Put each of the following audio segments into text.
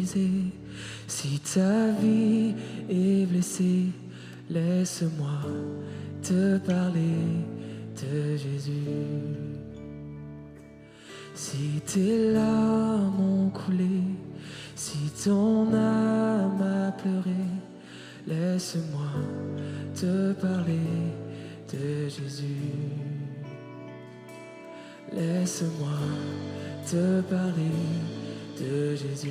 brisé, si ta vie est blessée, laisse-moi te parler de Jésus. Si tes larmes ont coulé, si ton âme a pleuré, laisse-moi te parler de Jésus. Laisse-moi te parler de Jésus.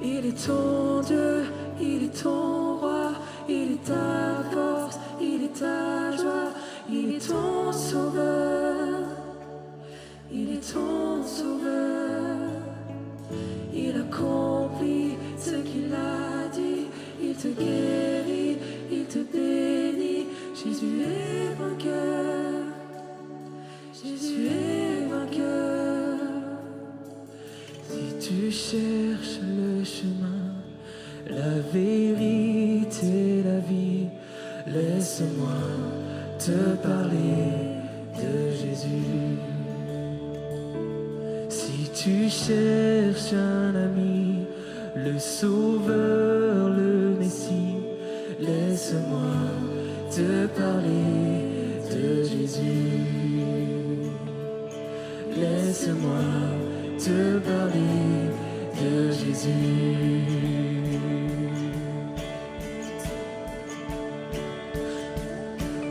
Il est ton Dieu, il est ton roi, il est ta force, il est ta joie, il est ton sauveur, il est ton sauveur. Il accomplit ce qu'il a dit, il te guérit, il te bénit. Jésus est vainqueur, Jésus est vainqueur. Si tu cherches le chemin, la vérité, la vie, laisse-moi te parler de Jésus. Si tu cherches un ami, le Sauveur, le Messie, laisse-moi te parler de Jésus. Laisse-moi te parler de Jésus.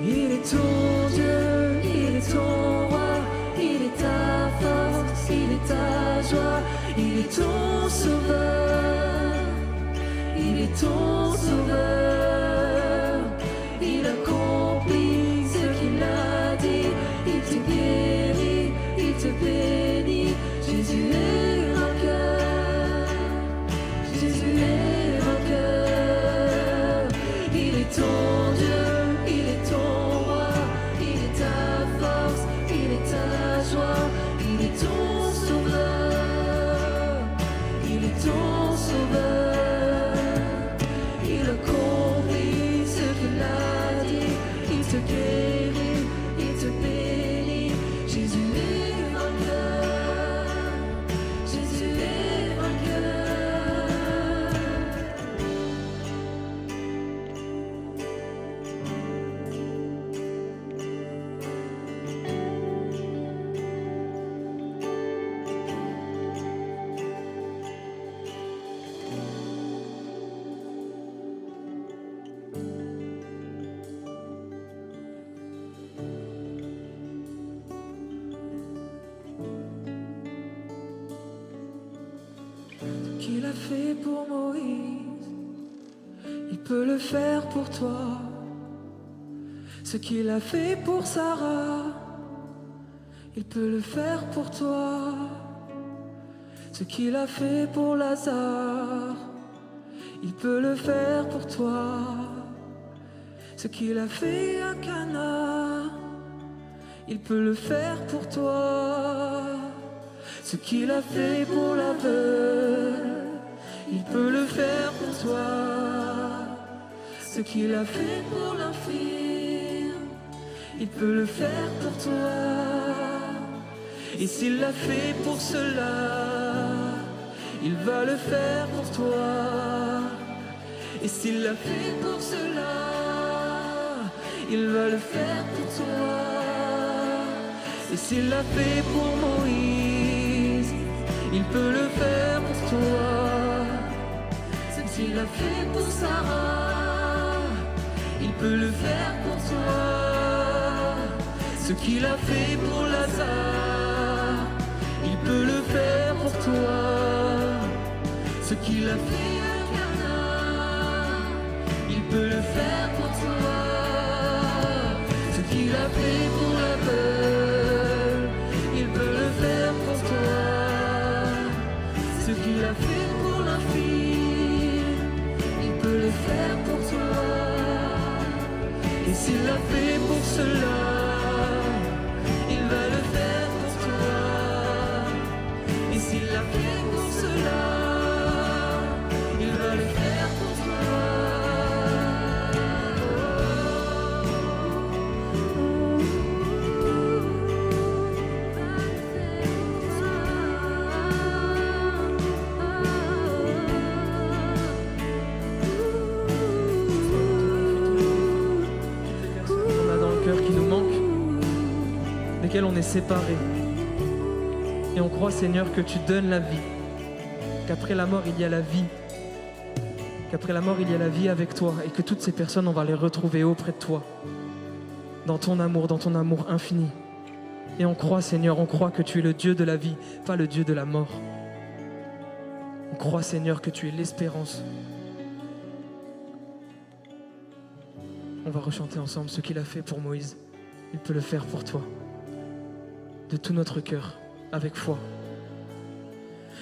Il est ton Dieu, il est ton roi, il est ta force, il est ta joie, il est ton sauveur, il est ton sauveur. Il accomplit ce qu'il a dit, il te guérit, il te bénit. Jésus est vainqueur, Jésus est vainqueur. Il est ton Dieu, il est ton roi, il est ta force, il est ta joie, il est ton sauveur, il est ton sauveur. Il accomplit ce qu'il a dit, il te guérit, il te bénit. Jésus est vainqueur, Jésus est vainqueur. Ce qu'il a fait pour Moïse, il peut le faire pour toi. Ce qu'il a fait pour Sarah, il peut le faire pour toi. Ce qu'il a fait pour Lazare, il peut le faire pour toi. Ce qu'il a fait à Cana, il peut le faire pour toi. Ce qu'il a fait pour l'aveugle, il peut le faire pour toi. Ce qu'il a fait pour l'infirme, il peut le faire pour toi. Et s'il l'a fait pour cela, il va le faire pour toi. Et s'il l'a fait pour cela, il va le faire pour toi. Et s'il l'a fait pour Moïse, il peut le faire pour toi. Ce qu'il a fait pour Sarah, il peut le faire pour toi. Ce qu'il a fait pour Lazare, il peut le faire pour toi. Ce qu'il a fait à Cana, il peut le faire pour toi. Ce qu'il a fait pour l'aveugle, il peut le faire pour toi. Ce qu'il a fait pour l'infirme, il peut le faire pour toi. Et s'il l'a fait pour cela, il va le faire pour toi. Et s'il l'a fait pour cela, il va le faire pour toi. séparés. Et on croit, Seigneur, que tu donnes la vie, qu'après la mort, il y a la vie, qu'après la mort, il y a la vie avec toi, et que toutes ces personnes, on va les retrouver auprès de toi, dans ton amour infini. Et on croit, Seigneur, on croit que tu es le Dieu de la vie, pas le Dieu de la mort. On croit, Seigneur, que tu es l'espérance. On va rechanter ensemble ce qu'il a fait pour Moïse. Il peut le faire pour toi. De tout notre cœur, avec foi.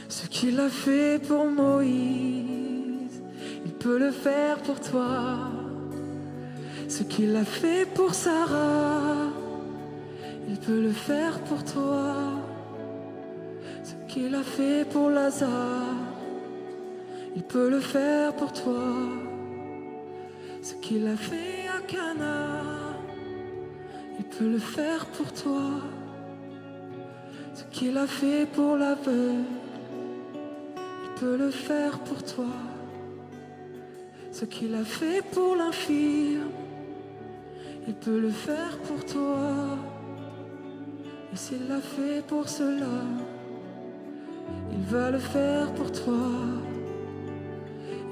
Ce qu'il a fait pour Moïse, il peut le faire pour toi. Ce qu'il a fait pour Sarah, il peut le faire pour toi. Ce qu'il a fait pour Lazare, il peut le faire pour toi. Ce qu'il a fait à Cana, il peut le faire pour toi. Ce qu'il a fait pour l'aveugle, il peut le faire pour toi. Ce qu'il a fait pour l'infirme, il peut le faire pour toi. Et s'il l'a fait pour cela, il va le faire pour toi.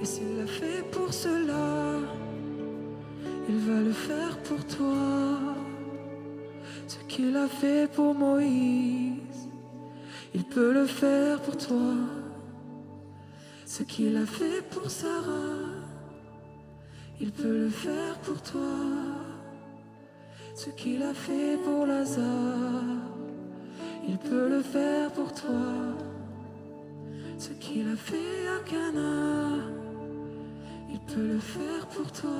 Et s'il l'a fait pour cela, il va le faire pour toi. Ce qu'il a fait pour Moïse, il peut le faire pour toi. Ce qu'il a fait pour Sarah, il peut le faire pour toi. Ce qu'il a fait pour Lazare, il peut le faire pour toi. Ce qu'il a fait à Cana, il peut le faire pour toi.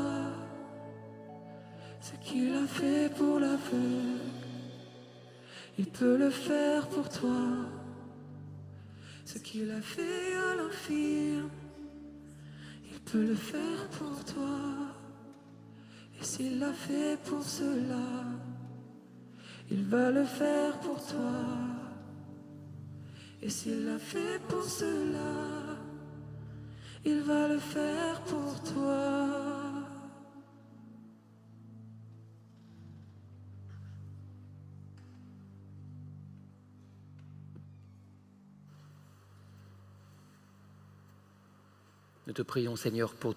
Ce qu'il a fait pour l'aveugle, il peut le faire pour toi. Ce qu'il a fait à l'infirme, il peut le faire pour toi. Et s'il l'a fait pour cela, il va le faire pour toi. Et s'il l'a fait pour cela, il va le faire pour toi. Nous te prions, Seigneur, pour